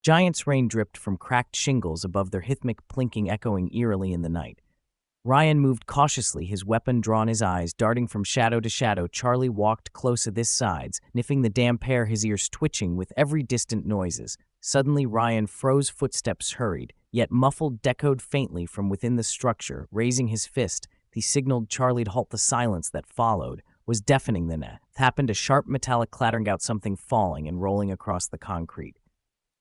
Giant's rain dripped from cracked shingles above their rhythmic plinking echoing eerily in the night. Ryan moved cautiously, his weapon drawn, his eyes darting from shadow to shadow. Charlie walked close at his sides, sniffing the damp air, his ears twitching with every distant noises. Suddenly Ryan froze, footsteps hurried, yet muffled, echoed faintly from within the structure. Raising his fist, he signaled Charlie to halt. The silence that followed was deafening. Then happened a sharp metallic clattering out, something falling and rolling across the concrete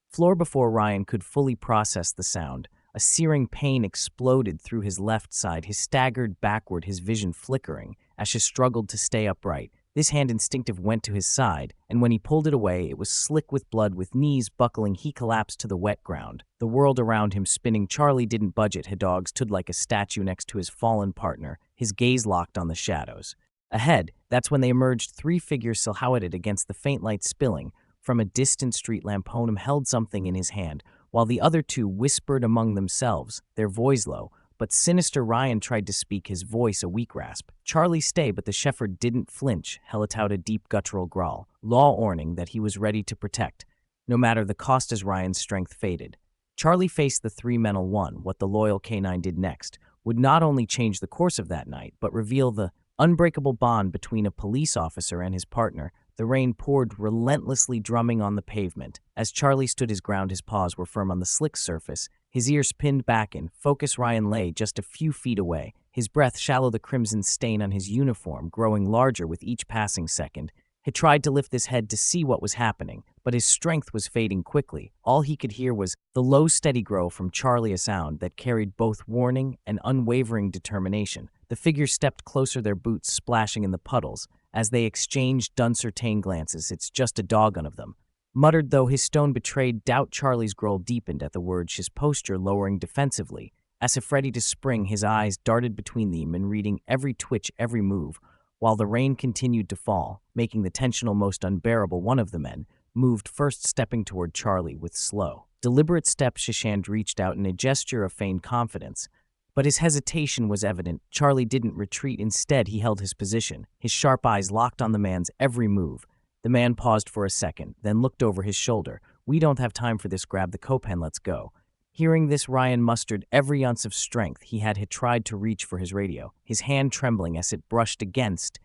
floor. Before Ryan could fully process the sound, a searing pain exploded through his left side. He staggered backward, his vision flickering, as he struggled to stay upright. This hand instinctive went to his side, and when he pulled it away, it was slick with blood. With knees buckling, he collapsed to the wet ground, the world around him spinning. Charlie didn't budge. Dog stood like a statue next to his fallen partner, his gaze locked on the shadows ahead. That's when they emerged, three figures silhouetted against the faint light spilling from a distant street lamp. Honum held something in his hand, while the other two whispered among themselves, their voice low but sinister. Ryan tried to speak, his voice a weak rasp. "Charlie, stay," but the shepherd didn't flinch, held out a deep guttural growl, law warning that he was ready to protect, no matter the cost. As Ryan's strength faded, Charlie faced the three men alone. What the loyal canine did next would not only change the course of that night, but reveal the unbreakable bond between a police officer and his partner. The rain poured relentlessly, drumming on the pavement. As Charlie stood his ground, his paws were firm on the slick surface, his ears pinned back in focus. Ryan lay just a few feet away, his breath shallow, the crimson stain on his uniform growing larger with each passing second. He tried to lift his head to see what was happening, but his strength was fading quickly. All he could hear was the low, steady growl from Charlie, a sound that carried both warning and unwavering determination. The figures stepped closer, their boots splashing in the puddles. As they exchanged uncertain glances, "It's just a dog, one of them muttered, though his tone betrayed doubt. Charlie's growl deepened at the words, his posture lowering defensively. As if ready to spring, his eyes darted between them and reading every twitch, every move. While the rain continued to fall, making the tension almost unbearable, one of the men moved first, stepping toward Charlie with slow, deliberate steps. Shishand reached out in a gesture of feigned confidence, but his hesitation was evident. Charlie didn't retreat. Instead, he held his position, his sharp eyes locked on the man's every move. The man paused for a second, then looked over his shoulder. "We don't have time for this. Grab the copan, let's go." Hearing this, Ryan mustered every ounce of strength he had tried to reach for his radio, his hand trembling as it brushed against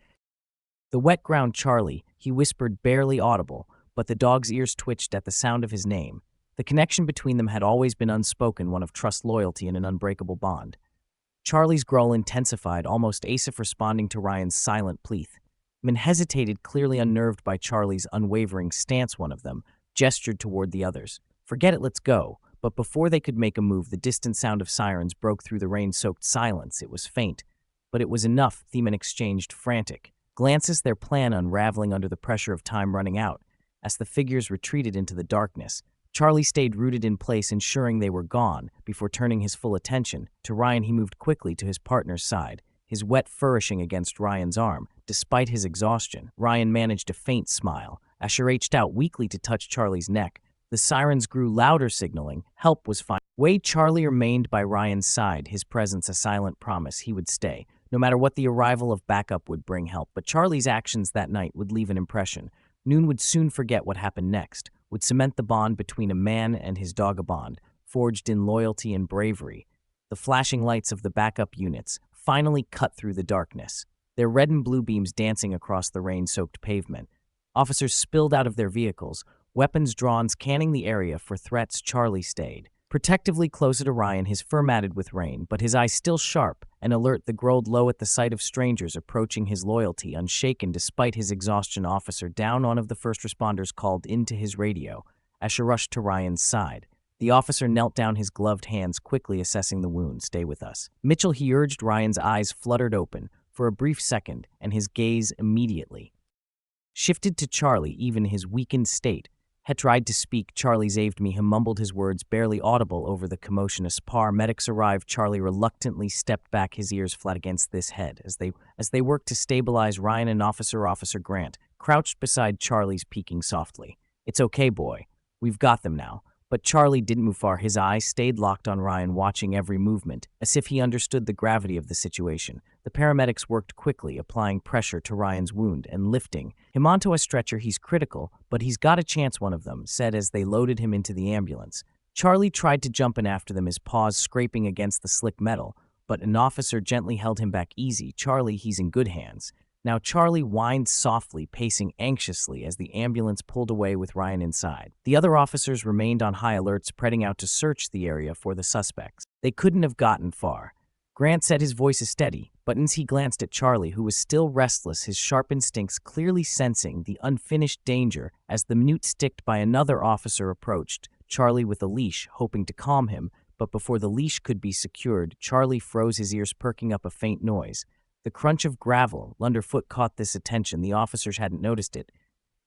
the wet ground. "Charlie," he whispered, barely audible, but the dog's ears twitched at the sound of his name. The connection between them had always been unspoken, one of trust, loyalty, and an unbreakable bond. Charlie's growl intensified, almost as if responding to Ryan's silent plea. Men hesitated, clearly unnerved by Charlie's unwavering stance. One of them gestured toward the others. "Forget it, let's go." But before they could make a move, the distant sound of sirens broke through the rain-soaked silence. It was faint, but it was enough. The men exchanged frantic glances, their plan unraveling under the pressure of time running out. As the figures retreated into the darkness, Charlie stayed rooted in place, ensuring they were gone. Before turning his full attention to Ryan, he moved quickly to his partner's side, his wet fur brushing against Ryan's arm. Despite his exhaustion, Ryan managed a faint smile as she reached out weakly to touch Charlie's neck. The sirens grew louder, signaling help was fine. Charlie remained by Ryan's side, his presence a silent promise he would stay, no matter what the arrival of backup would bring. Help, but Charlie's actions that night would leave an impression. Noon would soon forget what happened next, would cement the bond between a man and his dog, a bond forged in loyalty and bravery. The flashing lights of the backup units finally cut through the darkness, their red and blue beams dancing across the rain-soaked pavement. Officers spilled out of their vehicles, weapons drawn, scanning the area for threats. Charlie stayed protectively closer to Ryan, his fur matted with rain, but his eyes still sharp and alert. The growled low at the sight of strangers approaching, his loyalty unshaken despite his exhaustion. Officer down, one of the first responders called into his radio. Asher rushed to Ryan's side. The officer knelt down, his gloved hands quickly assessing the wound. "Stay with us, Mitchell," he urged. Ryan's eyes fluttered open for a brief second, and his gaze immediately shifted to Charlie. Even his weakened state had tried to speak. "Charlie saved me," he mumbled, his words barely audible over the commotion. As paramedics arrived, Charlie reluctantly stepped back, his ears flat against his head. As they worked to stabilize Ryan, and Officer Grant crouched beside Charlie, speaking softly. "It's okay, boy. We've got them now." But Charlie didn't move far. His eyes stayed locked on Ryan, watching every movement, as if he understood the gravity of the situation. The paramedics worked quickly, applying pressure to Ryan's wound and lifting him onto a stretcher. He's critical, but he's got a chance, one of them said as they loaded him into the ambulance. Charlie tried to jump in after them, his paws scraping against the slick metal, but an officer gently held him back. Easy, Charlie, he's in good hands. Now Charlie whined softly, pacing anxiously as the ambulance pulled away with Ryan inside. The other officers remained on high alert, spreading out to search the area for the suspects. They couldn't have gotten far. Grant said, his voice is steady, but as he glanced at Charlie, who was still restless, his sharp instincts clearly sensing the unfinished danger as the newt sticked by another officer approached Charlie with a leash, hoping to calm him, but before the leash could be secured, Charlie froze, his ears perking up a faint noise. The crunch of gravel underfoot caught this attention. The officers hadn't noticed it.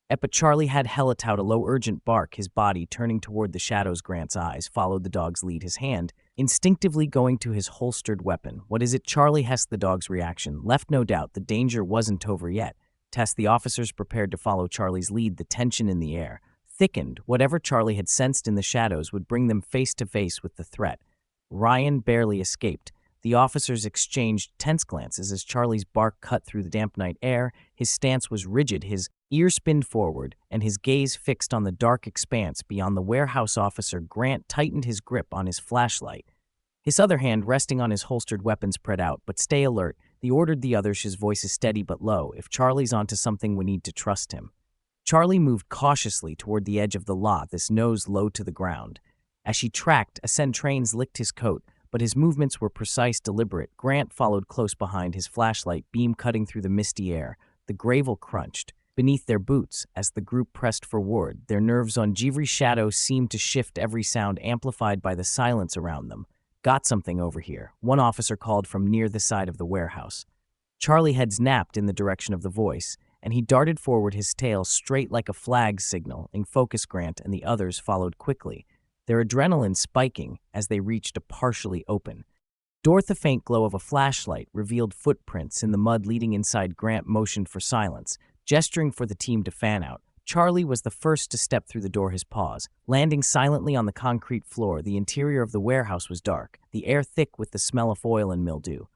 But Charlie had let out a low, urgent bark, his body turning toward the shadows. Grant's eyes followed the dog's lead, his hand instinctively going to his holstered weapon. What is it, Charlie? Hessed. The dog's reaction left no doubt. The danger wasn't over yet. The officers prepared to follow Charlie's lead. The tension in the air thickened. Whatever Charlie had sensed in the shadows would bring them face to face with the threat. Ryan barely escaped. The officers exchanged tense glances as Charlie's bark cut through the damp night air. His stance was rigid, his ears spinned forward, and his gaze fixed on the dark expanse beyond the warehouse. Officer Grant tightened his grip on his flashlight, his other hand resting on his holstered weapon. Spread out, but stay alert, he ordered the others. His voice is steady but low. If Charlie's onto something, we need to trust him. Charlie moved cautiously toward the edge of the lot, his nose low to the ground. As she tracked, Ascend Trains licked his coat, but his movements were precise, deliberate. Grant followed close behind, his flashlight beam cutting through the misty air. The gravel crunched beneath their boots as the group pressed forward. Their nerves on every shadow seemed to shift, every sound amplified by the silence around them. Got something over here, one officer called from near the side of the warehouse. Charlie had snapped in the direction of the voice, and he darted forward, his tail straight like a flag signal. In focus, Grant and the others followed quickly, their adrenaline spiking as they reached a partially open door. The faint glow of a flashlight revealed footprints in the mud leading inside. Grant motioned for silence, gesturing for the team to fan out. Charlie was the first to step through the door, his paws landing silently on the concrete floor. The interior of the warehouse was dark, the air thick with the smell of oil and mildew.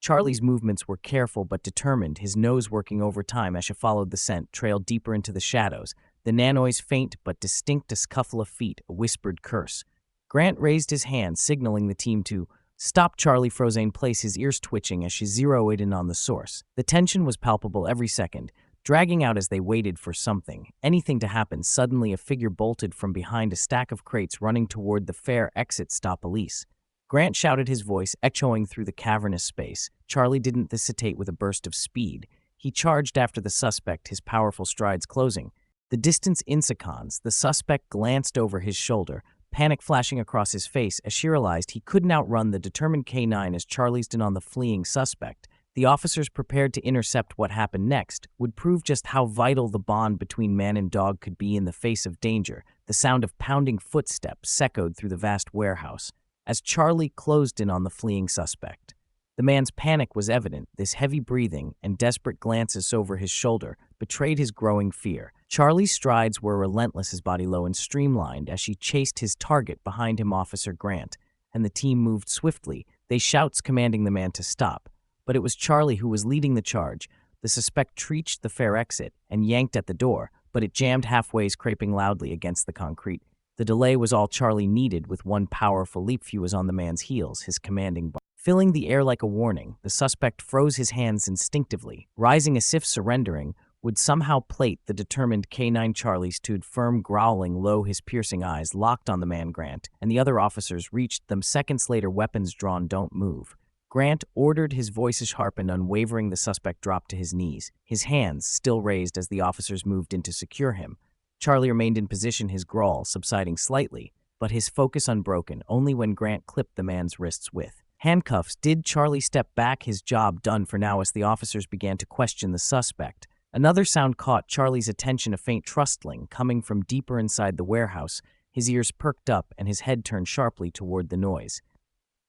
Charlie's movements were careful but determined, his nose working overtime as she followed the scent trail deeper into the shadows. The nanoise faint but distinct, a scuffle of feet, a whispered curse. Grant raised his hand, signaling the team to stop. Charlie froze in place, his ears twitching as she zeroed in on the source. The tension was palpable every second, dragging out as they waited for something, anything to happen. Suddenly, a figure bolted from behind a stack of crates, running toward the fair exit. Stop, police. Grant shouted, his voice echoing through the cavernous space. Charlie didn't hesitate. With a burst of speed, he charged after the suspect, his powerful strides closing the distance in seconds. The suspect glanced over his shoulder, panic flashing across his face as she realized he couldn't outrun the determined K9 as Charlie's in on the fleeing suspect. The officers prepared to intercept. What happened next would prove just how vital the bond between man and dog could be in the face of danger. The sound of pounding footsteps echoed through the vast warehouse as Charlie closed in on the fleeing suspect. The man's panic was evident. This heavy breathing and desperate glances over his shoulder betrayed his growing fear. Charlie's strides were relentless, his body low and streamlined as she chased his target. Behind him, Officer Grant and the team moved swiftly, they shouts commanding the man to stop. But it was Charlie who was leading the charge. The suspect reached the fair exit and yanked at the door, but it jammed halfway, scraping loudly against the concrete. The delay was all Charlie needed. With one powerful leap, he was on the man's heels, his commanding bark filling the air like a warning. The suspect froze, his hands instinctively rising as if surrendering would somehow plate the determined K9. Charlie stood firm, growling low, his piercing eyes locked on the man. Grant and the other officers reached them seconds later, weapons drawn. Don't move, Grant ordered, his voice sharp and unwavering. The suspect dropped to his knees, his hands still raised as the officers moved in to secure him. Charlie remained in position, his growl subsiding slightly, but his focus unbroken. Only when Grant clipped the man's wrists with handcuffs did Charlie step back, his job done for now. As the officers began to question the suspect, another sound caught Charlie's attention, a faint rustling coming from deeper inside the warehouse. His ears perked up and his head turned sharply toward the noise.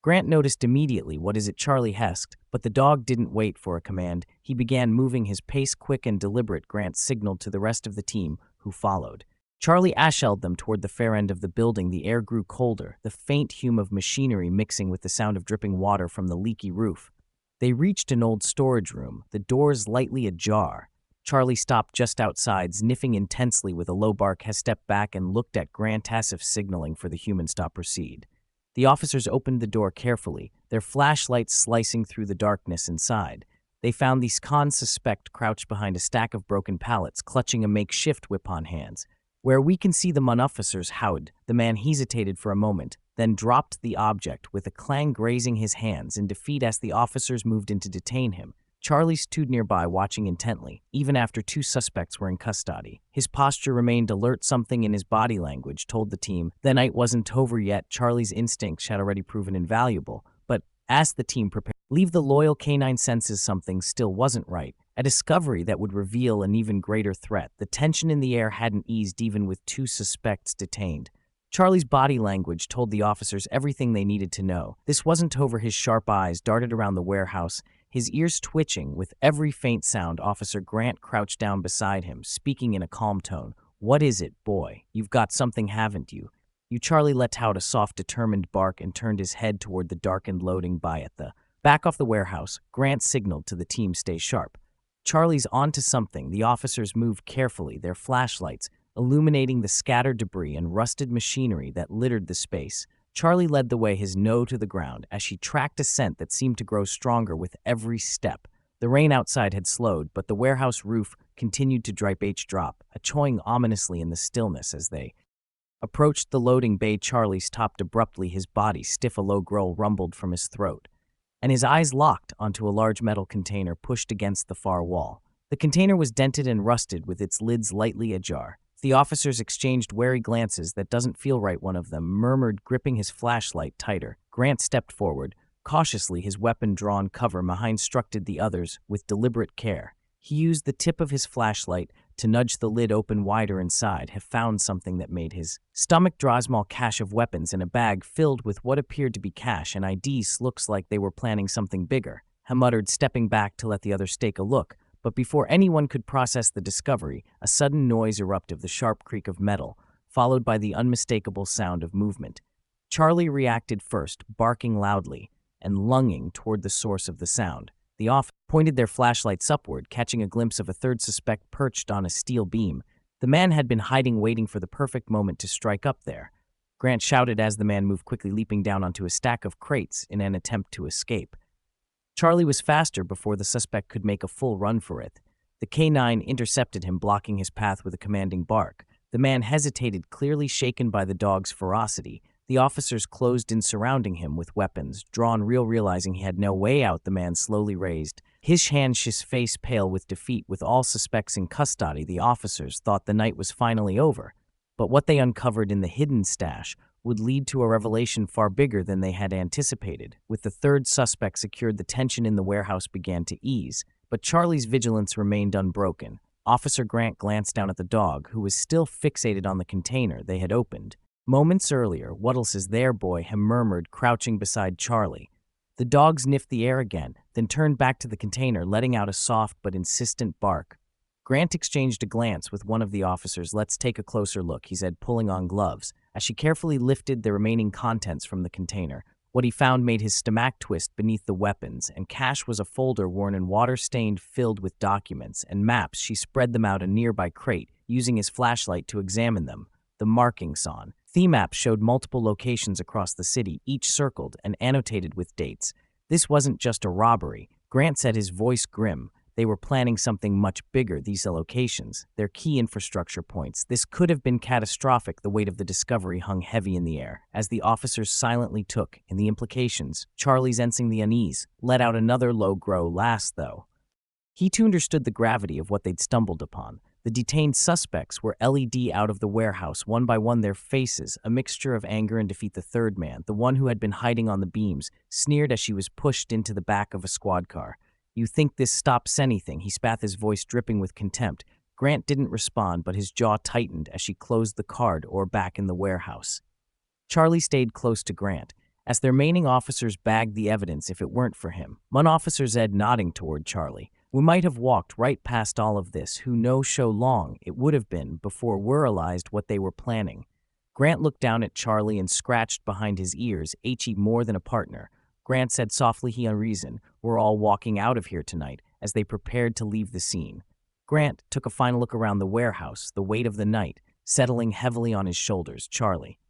Grant noticed immediately. What is it, Charlie hesked, but the dog didn't wait for a command. He began moving, his pace quick and deliberate. Grant signaled to the rest of the team, who followed. Charlie ashelled them toward the far end of the building. The air grew colder, the faint hum of machinery mixing with the sound of dripping water from the leaky roof. They reached an old storage room, the doors lightly ajar. Charlie stopped just outside, sniffing intensely with a low bark. He stepped back and looked at Grant, passive signaling for the humans to proceed. The officers opened the door carefully, their flashlights slicing through the darkness inside. They found the con suspect crouched behind a stack of broken pallets, clutching a makeshift whip on hands. Where we can see the officers howled, the man hesitated for a moment, then dropped the object with a clang, grazing his hands in defeat as the officers moved in to detain him. Charlie stood nearby, watching intently, even after two suspects were in custody. His posture remained alert. Something in his body language told the team the night wasn't over yet. Charlie's instincts had already proven invaluable, but as the team prepared to leave, the loyal canine senses something still wasn't right. A discovery that would reveal an even greater threat. The tension in the air hadn't eased even with two suspects detained. Charlie's body language told the officers everything they needed to know. This wasn't over. His sharp eyes darted around the warehouse, his ears twitching with every faint sound. Officer Grant crouched down beside him, speaking in a calm tone. "What is it, boy? You've got something, haven't you?" Charlie let out a soft, determined bark and turned his head toward the darkened loading bay at the back of the warehouse. Grant signaled to the team, "Stay sharp." Charlie's onto something. The officers moved carefully, their flashlights illuminating the scattered debris and rusted machinery that littered the space. Charlie led the way, his nose to the ground, as she tracked a scent that seemed to grow stronger with every step. The rain outside had slowed, but the warehouse roof continued to drop, echoing ominously in the stillness. As they approached the loading bay, Charlie stopped abruptly, his body stiff. A low growl rumbled from his throat, and his eyes locked onto a large metal container pushed against the far wall. The container was dented and rusted, with its lids lightly ajar. The officers exchanged wary glances. "That doesn't feel right," one of them murmured, gripping his flashlight tighter. Grant stepped forward, cautiously, his weapon drawn. "Cover me," instructed the others with deliberate care. He used the tip of his flashlight to nudge the lid open wider. Inside, he found something that made his stomach draw. A small cache of weapons in a bag filled with what appeared to be cash and IDs. "Looks like they were planning something bigger," he muttered, stepping back to let the others take a look. But before anyone could process the discovery, a sudden noise erupted, the sharp creak of metal, followed by the unmistakable sound of movement. Charlie reacted first, barking loudly and lunging toward the source of the sound. The officers pointed their flashlights upward, catching a glimpse of a third suspect perched on a steel beam. The man had been hiding, waiting for the perfect moment to strike up there. Grant shouted as the man moved quickly, leaping down onto a stack of crates in an attempt to escape. Charlie was faster before the suspect could make a full run for it. The K9 intercepted him, blocking his path with a commanding bark. The man hesitated, clearly shaken by the dog's ferocity. The officers closed in, surrounding him with weapons drawn. Realizing he had no way out, the man slowly raised his hands, his face pale with defeat. With all suspects in custody, the officers thought the night was finally over. But what they uncovered in the hidden stash would lead to a revelation far bigger than they had anticipated. With the third suspect secured, the tension in the warehouse began to ease, but Charlie's vigilance remained unbroken. Officer Grant glanced down at the dog, who was still fixated on the container they had opened moments earlier. "What else is there, boy?" he murmured, crouching beside Charlie. The dog sniffed the air again, then turned back to the container, letting out a soft but insistent bark. Grant exchanged a glance with one of the officers. "Let's take a closer look," he said, pulling on gloves, as she carefully lifted the remaining contents from the container. What he found made his stomach twist. Beneath the weapons and cash was a folder worn and water-stained, filled with documents and maps. She spread them out a nearby crate, using his flashlight to examine them. The markings on the map showed multiple locations across the city, each circled and annotated with dates. This wasn't just a robbery, Grant said, his voice grim. They were planning something much bigger. These locations, their key infrastructure points. This could have been catastrophic. The weight of the discovery hung heavy in the air as the officers silently took in the implications. Charlie, sensing the unease, let out another low growl. Last, though, he too understood the gravity of what they'd stumbled upon. The detained suspects were LED out of the warehouse, one by one, their faces a mixture of anger and defeat. The third man, the one who had been hiding on the beams, sneered as she was pushed into the back of a squad car. "You think this stops anything?" he spat, his voice dripping with contempt. Grant didn't respond, but his jaw tightened as she closed the car door back in the warehouse. Charlie stayed close to Grant as the remaining officers bagged the evidence if it weren't for him. One officer said, nodding toward Charlie, We might have walked right past all of this, who knows show long it would have been before we realized what they were planning. Grant looked down at Charlie and scratched behind his ears, he more than a partner. Grant said softly he unreasoned, we're all walking out of here tonight, as they prepared to leave the scene. Grant took a final look around the warehouse, the weight of the night settling heavily on his shoulders. Charlie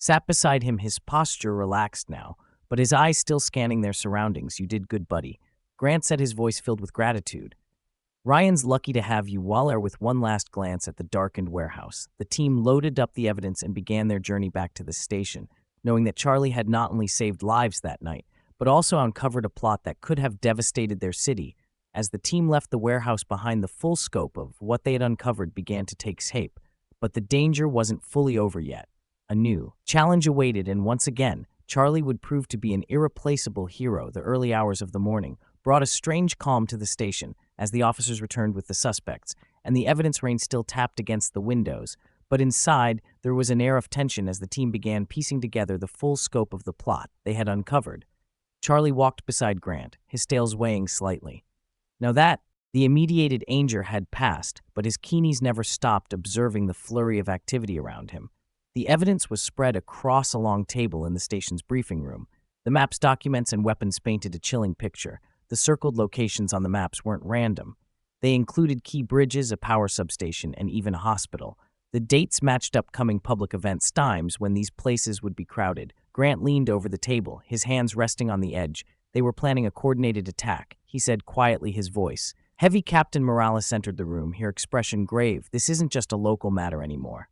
sat beside him, his posture relaxed now, but his eyes still scanning their surroundings. You did good, buddy. Grant said, his voice filled with gratitude. Ryan's lucky to have you. Waller with one last glance at the darkened warehouse. The team loaded up the evidence and began their journey back to the station, knowing that Charlie had not only saved lives that night, but also uncovered a plot that could have devastated their city. As the team left the warehouse behind, the full scope of what they had uncovered began to take shape. But the danger wasn't fully over yet. A new challenge awaited, and once again, Charlie would prove to be an irreplaceable hero. The early hours of the morning brought a strange calm to the station as the officers returned with the suspects, and the evidence rain still tapped against the windows. But inside, there was an air of tension as the team began piecing together the full scope of the plot they had uncovered. Charlie walked beside Grant, his tail swaying slightly. Now that the immediate danger had passed, but his keenies never stopped observing the flurry of activity around him. The evidence was spread across a long table in the station's briefing room. The maps, documents, and weapons painted a chilling picture. The circled locations on the maps weren't random. They included key bridges, a power substation, and even a hospital. The dates matched upcoming public events, times when these places would be crowded. Grant leaned over the table, his hands resting on the edge. They were planning a coordinated attack, he said quietly, his voice heavy. Captain Morales entered the room, her expression grave. This isn't just a local matter anymore.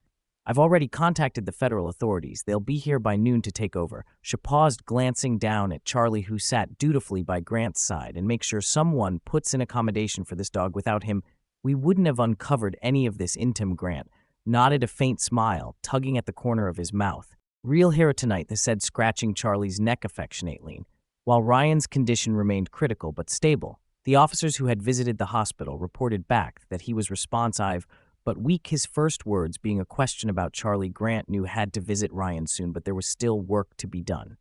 I've already contacted the federal authorities. They'll be here by noon to take over. She paused, glancing down at Charlie, who sat dutifully by Grant's side. And make sure someone puts in accommodation for this dog. Without him, we wouldn't have uncovered any of this. Intim. Grant nodded, a faint smile tugging at the corner of his mouth. Real hero tonight, they said, scratching Charlie's neck affectionately. While Ryan's condition remained critical but stable, the officers who had visited the hospital reported back that he was responsive but weak, his first words being a question about Charlie. Grant knew had to visit Ryan soon, but there was still work to be done.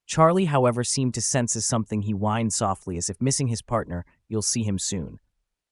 Charlie, however, seemed to sense something. He whined softly, as if missing his partner. You'll see him soon.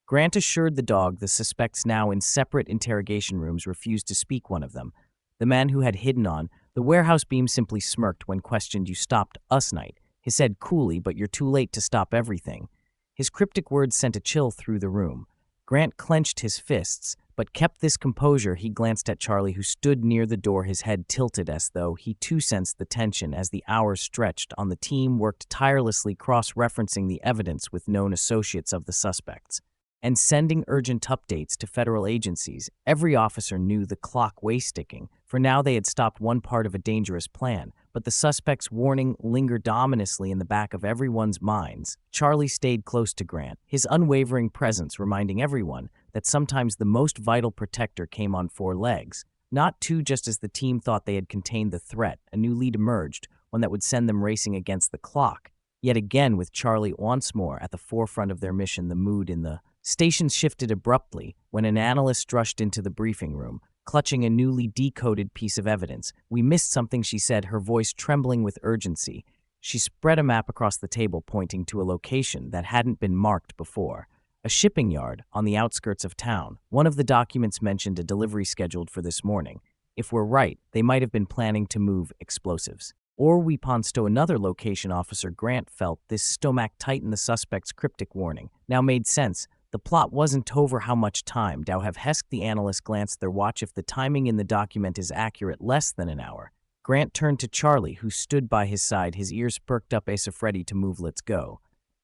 Grant assured the dog. The suspects, now in separate interrogation rooms, refused to speak. One of them, the man who had hidden on the warehouse beam, simply smirked when questioned. You stopped us, Knight, he said coolly, but you're too late to stop everything. His cryptic words sent a chill through the room. Grant clenched his fists, but kept this composure. He glanced at Charlie, who stood near the door, his head tilted as though he too sensed the tension. As the hours stretched on, the team worked tirelessly, cross-referencing the evidence with known associates of the suspects and sending urgent updates to federal agencies. Every officer knew the clock was ticking, for now they had stopped one part of a dangerous plan, but the suspect's warning lingered ominously in the back of everyone's minds. Charlie stayed close to Grant, his unwavering presence reminding everyone that sometimes the most vital protector came on four legs, not two. Just as the team thought they had contained the threat, a new lead emerged, one that would send them racing against the clock. Yet again, with Charlie once more at the forefront of their mission, the mood in the station shifted abruptly when an analyst rushed into the briefing room, clutching a newly decoded piece of evidence. We missed something, she said, her voice trembling with urgency. She spread a map across the table, pointing to a location that hadn't been marked before. A shipping yard on the outskirts of town. One of the documents mentioned a delivery scheduled for this morning. If we're right, they might have been planning to move explosives. Or weapons to another location. Officer Grant felt this stomach tighten. The suspect's cryptic warning now made sense. The plot wasn't over. How much time do have Hesk? The analyst glanced their watch. If the timing in the document is accurate, less than an hour. Grant turned to Charlie, who stood by his side, his ears perked up, as if ready to move. Let's go,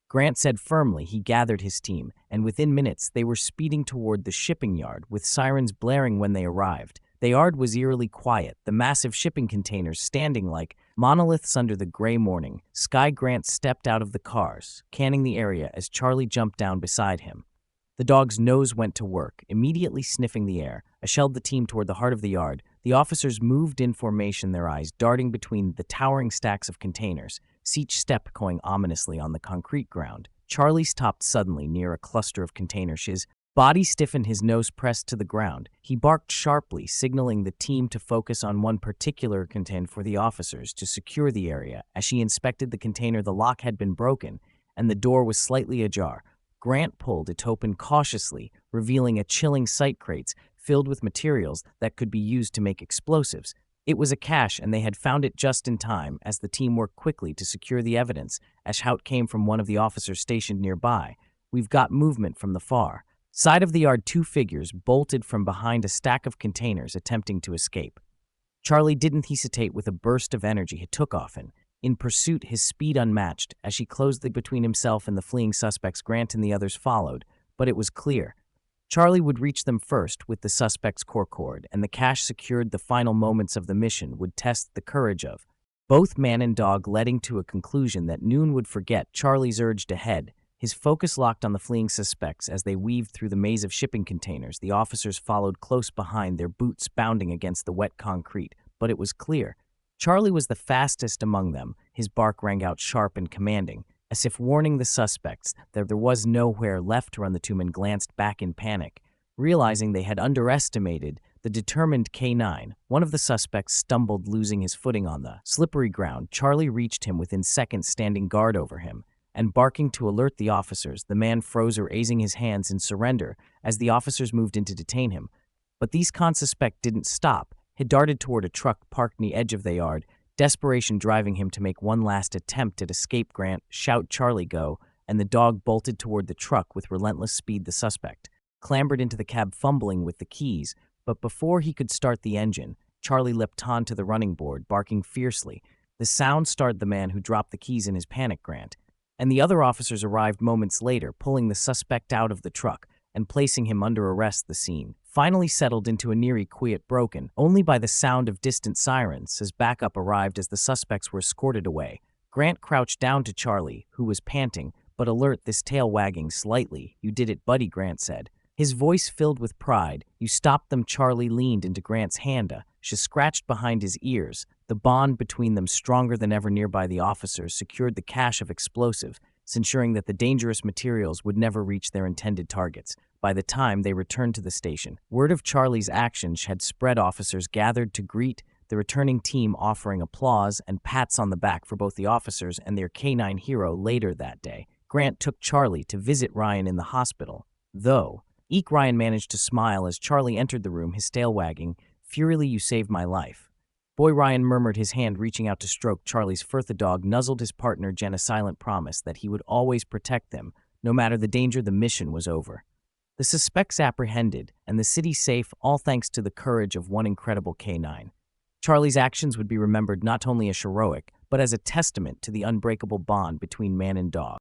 Grant said firmly. He gathered his team, and within minutes they were speeding toward the shipping yard, with sirens blaring when they arrived. The yard was eerily quiet, the massive shipping containers standing like monoliths under the gray morning sky. Grant stepped out of the cars, canning the area as Charlie jumped down beside him. The dog's nose went to work, immediately sniffing the air. Shelled the team toward the heart of the yard. The officers moved in formation, their eyes darting between the towering stacks of containers, each step going ominously on the concrete ground. Charlie stopped suddenly near a cluster of containers. His body stiffened, his nose pressed to the ground. He barked sharply, signaling the team to focus on one particular container. For the officers to secure the area. As she inspected the container, the lock had been broken, and the door was slightly ajar. Grant pulled it open cautiously, revealing a chilling sight crates filled with materials that could be used to make explosives. It was a cache, and they had found it just in time as the team worked quickly to secure the evidence. A shout came from one of the officers stationed nearby. "We've got movement from the far side of the yard." Two figures bolted from behind a stack of containers, attempting to escape. Charlie didn't hesitate. With a burst of energy, he took off in pursuit, his speed unmatched. As she closed between himself and the fleeing suspects, Grant and the others followed, but it was clear Charlie would reach them first. With the suspect's cord and the cache secured, the final moments of the mission would test the courage of both man and dog, leading to a conclusion that none would forget. Charlie's urged ahead, his focus locked on the fleeing suspects. As they weaved through the maze of shipping containers, the officers followed close behind, their boots bounding against the wet concrete. But it was clear Charlie was the fastest among them. His bark rang out sharp and commanding, as if warning the suspects that there was nowhere left to run. The two men glanced back in panic, realizing they had underestimated the determined K9. One of the suspects stumbled, losing his footing on the slippery ground. Charlie reached him within seconds, standing guard over him and barking to alert the officers. The man froze, raising his hands in surrender as the officers moved in to detain him. But these suspects didn't stop. He darted toward a truck parked near the edge of the yard, desperation driving him to make one last attempt at escape. Grant shout, "Charlie, go!" and the dog bolted toward the truck with relentless speed. The suspect clambered into the cab, fumbling with the keys, but before he could start the engine, Charlie leapt onto the running board, barking fiercely. The sound startled the man, who dropped the keys in his panic. Grant and the other officers arrived moments later, pulling the suspect out of the truck and placing him under arrest. The scene finally settled into an eerie quiet, broken only by the sound of distant sirens as backup arrived. As the suspects were escorted away, Grant crouched down to Charlie, who was panting but alert, his tail wagging slightly. "You did it, buddy," Grant said, his voice filled with pride. "You stopped them." Charlie leaned into Grant's hand. She scratched behind his ears, the bond between them stronger than ever. Nearby, the officers secured the cache of explosives, ensuring that the dangerous materials would never reach their intended targets. By the time they returned to the station, word of Charlie's actions had spread. Officers gathered to greet the returning team, offering applause and pats on the back for both the officers and their K9 hero. Later that day, Grant took Charlie to visit Ryan in the hospital. Though Ryan managed to smile as Charlie entered the room, his tail wagging furiously. "You saved my life, boy," Ryan murmured, his hand reaching out to stroke Charlie's fur. The dog nuzzled his partner, Jen, a silent promise that he would always protect them, no matter the danger. The mission was over, the suspects apprehended, and the city safe, all thanks to the courage of one incredible K9. Charlie's actions would be remembered not only as heroic, but as a testament to the unbreakable bond between man and dog.